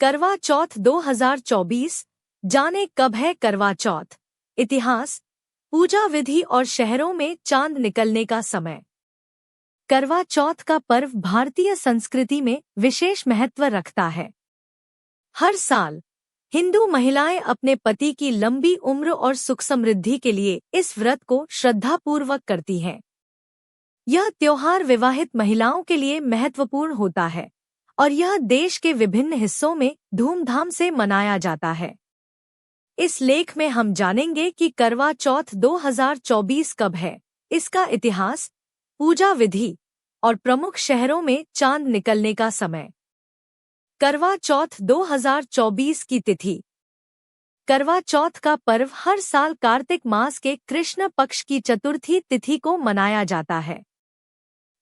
करवा चौथ 2024 जाने कब है करवा चौथ। इतिहास, पूजा विधि और शहरों में चांद निकलने का समय। करवा चौथ का पर्व भारतीय संस्कृति में विशेष महत्व रखता है। हर साल हिंदू महिलाएं अपने पति की लंबी उम्र और सुख समृद्धि के लिए इस व्रत को श्रद्धापूर्वक करती हैं। यह त्योहार विवाहित महिलाओं के लिए महत्वपूर्ण होता है और यह देश के विभिन्न हिस्सों में धूमधाम से मनाया जाता है। इस लेख में हम जानेंगे कि करवा चौथ 2024 कब है, इसका इतिहास, पूजा विधि और प्रमुख शहरों में चांद निकलने का समय। करवा चौथ 2024 की तिथि। करवा चौथ का पर्व हर साल कार्तिक मास के कृष्ण पक्ष की चतुर्थी तिथि को मनाया जाता है।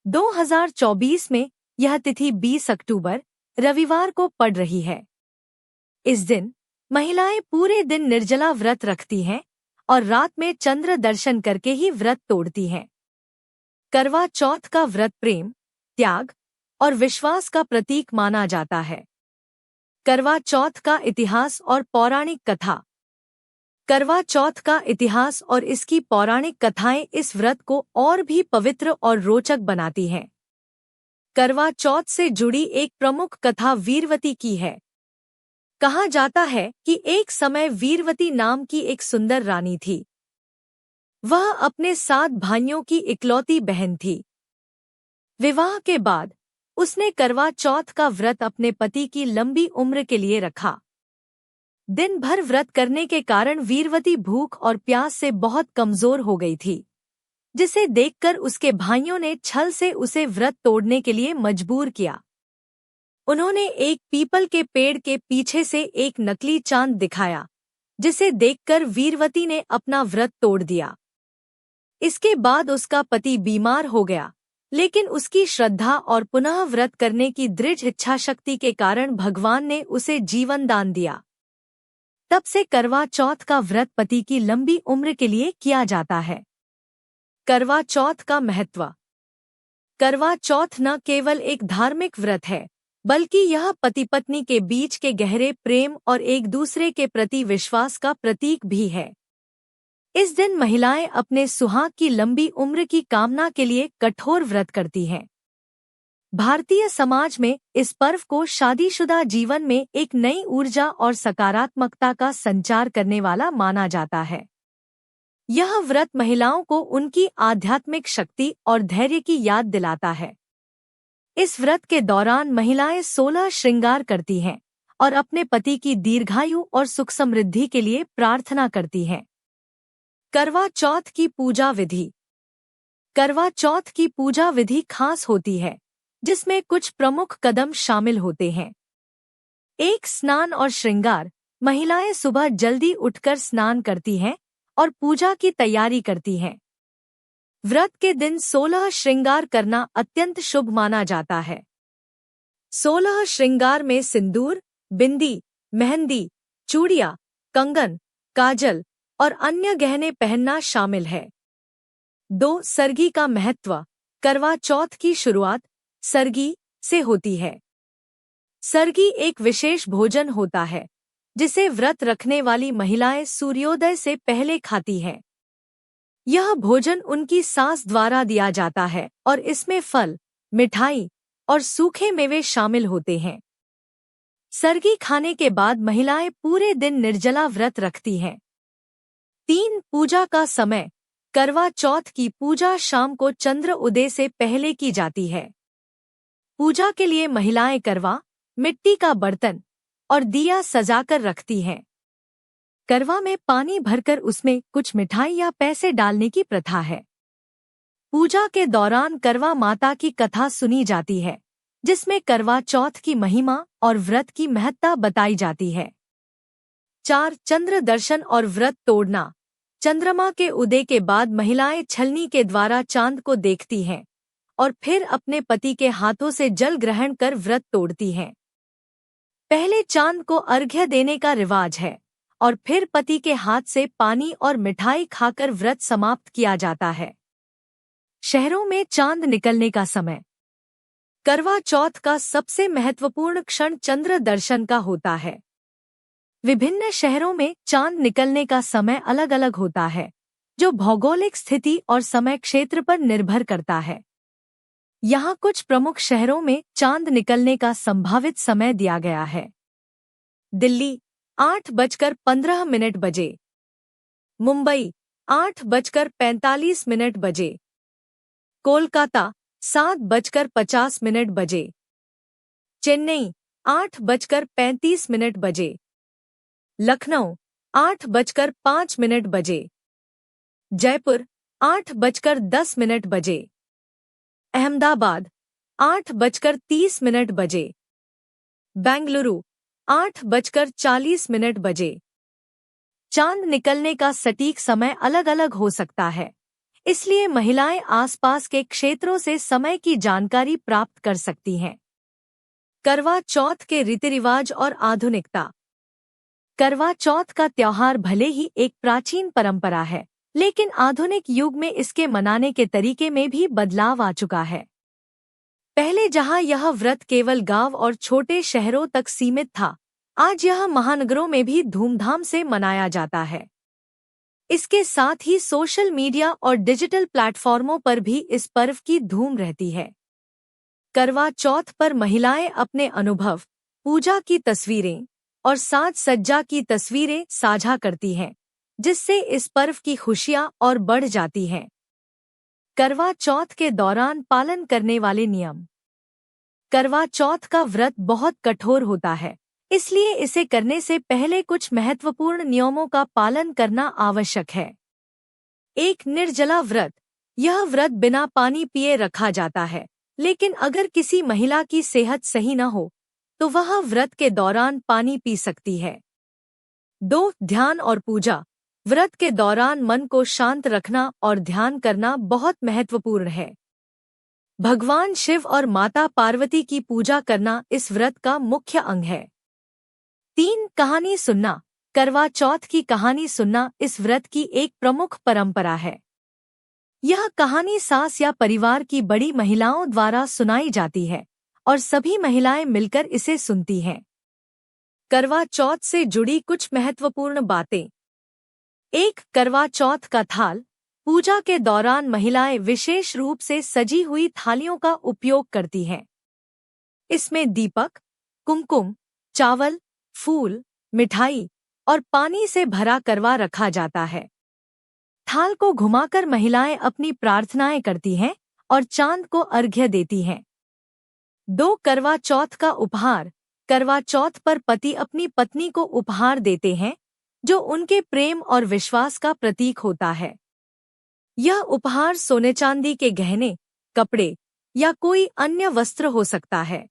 2024 में यह तिथि 20 अक्टूबर रविवार को पड़ रही है। इस दिन महिलाएं पूरे दिन निर्जला व्रत रखती हैं और रात में चंद्र दर्शन करके ही व्रत तोड़ती हैं। करवा चौथ का व्रत प्रेम, त्याग और विश्वास का प्रतीक माना जाता है। करवा चौथ का इतिहास और पौराणिक कथा। करवा चौथ का इतिहास और इसकी पौराणिक कथाएं इस व्रत को और भी पवित्र और रोचक बनाती हैं। करवा चौथ से जुड़ी एक प्रमुख कथा वीरवती की है। कहा जाता है कि एक समय वीरवती नाम की एक सुंदर रानी थी। वह अपने 7 भाइयों की इकलौती बहन थी। विवाह के बाद उसने करवा चौथ का व्रत अपने पति की लंबी उम्र के लिए रखा। दिन भर व्रत करने के कारण वीरवती भूख और प्यास से बहुत कमजोर हो गई थी, जिसे देखकर उसके भाइयों ने छल से उसे व्रत तोड़ने के लिए मजबूर किया। उन्होंने एक पीपल के पेड़ के पीछे से एक नकली चांद दिखाया, जिसे देखकर वीरवती ने अपना व्रत तोड़ दिया। इसके बाद उसका पति बीमार हो गया, लेकिन उसकी श्रद्धा और पुनः व्रत करने की दृढ़ इच्छाशक्ति के कारण भगवान ने उसे जीवन दान दिया। तब से करवा चौथ का व्रत पति की लंबी उम्र के लिए किया जाता है। करवा चौथ का महत्व। करवा चौथ न केवल एक धार्मिक व्रत है, बल्कि यह पति पत्नी के बीच के गहरे प्रेम और एक दूसरे के प्रति विश्वास का प्रतीक भी है। इस दिन महिलाएं अपने सुहाग की लंबी उम्र की कामना के लिए कठोर व्रत करती हैं। भारतीय समाज में इस पर्व को शादीशुदा जीवन में एक नई ऊर्जा और सकारात्मकता का संचार करने वाला माना जाता है। यह व्रत महिलाओं को उनकी आध्यात्मिक शक्ति और धैर्य की याद दिलाता है। इस व्रत के दौरान महिलाएं 16 श्रृंगार करती हैं और अपने पति की दीर्घायु और सुख समृद्धि के लिए प्रार्थना करती हैं। करवा चौथ की पूजा विधि। करवा चौथ की पूजा विधि खास होती है, जिसमें कुछ प्रमुख कदम शामिल होते हैं। 1. स्नान और श्रृंगार। महिलाएं सुबह जल्दी उठकर स्नान करती हैं और पूजा की तैयारी करती हैं। व्रत के दिन 16 श्रृंगार करना अत्यंत शुभ माना जाता है। 16 श्रृंगार में सिंदूर, बिंदी, मेहंदी, चूड़ियां, कंगन, काजल और अन्य गहने पहनना शामिल है। 2. सरगी का महत्व। करवा चौथ की शुरुआत सरगी से होती है। सरगी एक विशेष भोजन होता है, जिसे व्रत रखने वाली महिलाएं सूर्योदय से पहले खाती हैं। यह भोजन उनकी सास द्वारा दिया जाता है और इसमें फल, मिठाई और सूखे मेवे शामिल होते हैं। सरगी खाने के बाद महिलाएं पूरे दिन निर्जला व्रत रखती हैं। 3. पूजा का समय। करवा चौथ की पूजा शाम को चंद्र उदय से पहले की जाती है। पूजा के लिए महिलाएं करवा, मिट्टी का बर्तन और दिया सजाकर रखती हैं। करवा में पानी भरकर उसमें कुछ मिठाई या पैसे डालने की प्रथा है। पूजा के दौरान करवा माता की कथा सुनी जाती है, जिसमें करवा चौथ की महिमा और व्रत की महत्ता बताई जाती है। 4. चंद्र दर्शन और व्रत तोड़ना। चंद्रमा के उदय के बाद महिलाएं छलनी के द्वारा चांद को देखती हैं और फिर अपने पति के हाथों से जल ग्रहण कर व्रत तोड़ती हैं। पहले चांद को अर्घ्य देने का रिवाज है और फिर पति के हाथ से पानी और मिठाई खाकर व्रत समाप्त किया जाता है। शहरों में चांद निकलने का समय। करवा चौथ का सबसे महत्वपूर्ण क्षण चंद्र दर्शन का होता है। विभिन्न शहरों में चांद निकलने का समय अलग अलग होता है, जो भौगोलिक स्थिति और समय क्षेत्र पर निर्भर करता है। यहाँ कुछ प्रमुख शहरों में चांद निकलने का संभावित समय दिया गया है। दिल्ली 8:15 बजे, मुंबई 8:45 बजे, कोलकाता 7:50 बजे, चेन्नई 8:35 बजे, लखनऊ 8:05 बजे, जयपुर 8:10 बजे, अहमदाबाद 8:30 बजे, बेंगलुरु 8:40 बजे। चांद निकलने का सटीक समय अलग अलग हो सकता है, इसलिए महिलाएं आसपास के क्षेत्रों से समय की जानकारी प्राप्त कर सकती हैं। करवा चौथ के रीति रिवाज और आधुनिकता। करवा चौथ का त्योहार भले ही एक प्राचीन परंपरा है, लेकिन आधुनिक युग में इसके मनाने के तरीके में भी बदलाव आ चुका है। पहले जहां यह व्रत केवल गांव और छोटे शहरों तक सीमित था, आज यह महानगरों में भी धूमधाम से मनाया जाता है। इसके साथ ही सोशल मीडिया और डिजिटल प्लेटफॉर्मों पर भी इस पर्व की धूम रहती है। करवा चौथ पर महिलाएं अपने अनुभव, पूजा की तस्वीरें और साज सज्जा की तस्वीरें साझा करती हैं, जिससे इस पर्व की खुशियां और बढ़ जाती हैं। करवा चौथ के दौरान पालन करने वाले नियम। करवा चौथ का व्रत बहुत कठोर होता है, इसलिए इसे करने से पहले कुछ महत्वपूर्ण नियमों का पालन करना आवश्यक है। 1. निर्जला व्रत। यह व्रत बिना पानी पिए रखा जाता है, लेकिन अगर किसी महिला की सेहत सही न हो तो वह व्रत के दौरान पानी पी सकती है। 2. ध्यान और पूजा। व्रत के दौरान मन को शांत रखना और ध्यान करना बहुत महत्वपूर्ण है। भगवान शिव और माता पार्वती की पूजा करना इस व्रत का मुख्य अंग है। 3. कहानी सुनना। करवा चौथ की कहानी सुनना इस व्रत की एक प्रमुख परंपरा है। यह कहानी सास या परिवार की बड़ी महिलाओं द्वारा सुनाई जाती है और सभी महिलाएं मिलकर इसे सुनती हैं। करवा चौथ से जुड़ी कुछ महत्वपूर्ण बातें। 1. करवा चौथ का थाल। पूजा के दौरान महिलाएं विशेष रूप से सजी हुई थालियों का उपयोग करती हैं। इसमें दीपक, कुमकुम, चावल, फूल, मिठाई और पानी से भरा करवा रखा जाता है। थाल को घुमाकर महिलाएं अपनी प्रार्थनाएं करती हैं और चांद को अर्घ्य देती हैं। 2. करवा चौथ का उपहार। करवा चौथ पर पति अपनी पत्नी को उपहार देते हैं, जो उनके प्रेम और विश्वास का प्रतीक होता है। यह उपहार सोने चांदी के गहने, कपड़े या कोई अन्य वस्त्र हो सकता है।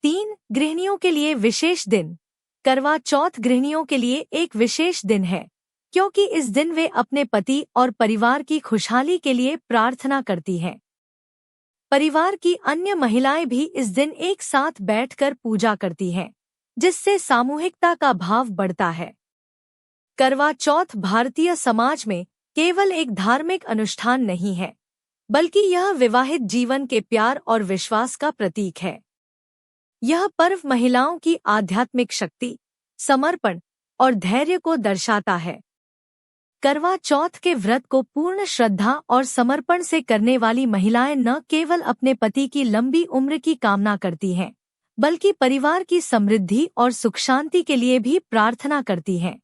3. गृहिणियों के लिए विशेष दिन। करवा चौथ गृहिणियों के लिए एक विशेष दिन है, क्योंकि इस दिन वे अपने पति और परिवार की खुशहाली के लिए प्रार्थना करती हैं। परिवार की अन्य महिलाएं भी इस दिन एक साथ बैठकर पूजा करती हैं, जिससे सामूहिकता का भाव बढ़ता है। करवा चौथ भारतीय समाज में केवल एक धार्मिक अनुष्ठान नहीं है, बल्कि यह विवाहित जीवन के प्यार और विश्वास का प्रतीक है। यह पर्व महिलाओं की आध्यात्मिक शक्ति, समर्पण और धैर्य को दर्शाता है। करवा चौथ के व्रत को पूर्ण श्रद्धा और समर्पण से करने वाली महिलाएं न केवल अपने पति की लंबी उम्र की कामना करती हैं, बल्कि परिवार की समृद्धि और सुख शांति के लिए भी प्रार्थना करती हैं।